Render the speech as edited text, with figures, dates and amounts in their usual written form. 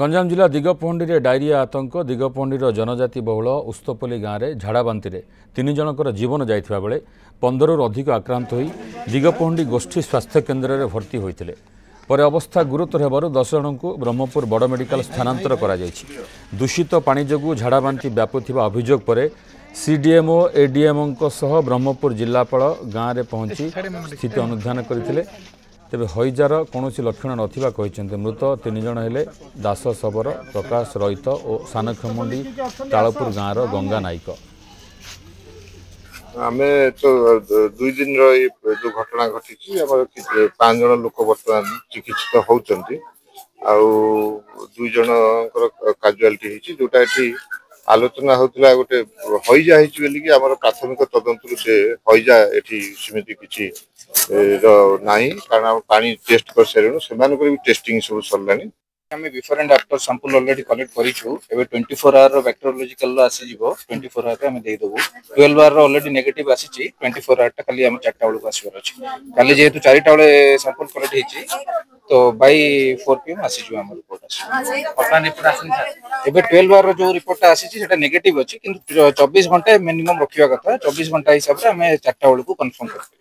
गंजाम जिला दिगपहंडी डायरिया आतंक दिगपहंडी जनजाति बहुल उस्तपल्ली गाँव में झाड़ाबांति तीन जनकर जीवन जाइथिबा बेले 15 रु अधिक आक्रांत होई दिगपहंडी गोष्ठी स्वास्थ्य केन्द्र में भर्ती होते पर अवस्था गुरुतर होबारु 10 जन को ब्रह्मपुर बड़ मेडिकल स्थानांतर करा जायछि। दूषित पानी जोगु झाड़ाबांति व्यापुथिबा अभियोग पर सीडीएमओ एडीएमओ सह ब्रह्मपुर जिलापाल गाँव में पहुंची स्थिति अनुधान करथिले। तेबे हईजार कौन लक्षण नथिबा कहिसेंते। मृत 3 जन हेले दास शबर, प्रकाश रईत और सानखमंडी तालपुर गाँव गंगा नायक। आमे तो 2 दिन जो घटना घटी 5 जन लोक बर्तमान चिकित्सित होउचंती आ 2 जन काजुआलिटी होती जोटा एठी आलोचना होता गोटे हईजा होली कि आम प्राथमिक तदंतर से हईजा एठी सीमित किसी नहीं कारण पानी टेस्ट कर सारे से टेस्टिंग सब सरलानी। आम before and after sample already collect करिछु। एबे 24 आवर बैक्टेरियोलॉजिकल आसी जीवो 24 आवर हम दे देबो। 12 आवर ऑलरेडी नेगेटिव आसीची 24 आवर ता खाली हम 4टा बेलू आसीबर अछि। खाली जेहेतु 4टा बेले सैंपल कलेक्ट हेची तो बाय 4 पीएम आसी जो हम रिपोर्ट आसी पता रिपोर्ट आसी। एबे 12 आवर जो रिपोर्ट आसीची सेटा नेगेटिव अछि किंतु 24 घंटा मिनिमम रखिया कथा। 24 घंटा हिसाब से हम 4टा बेलू कंफर्म कर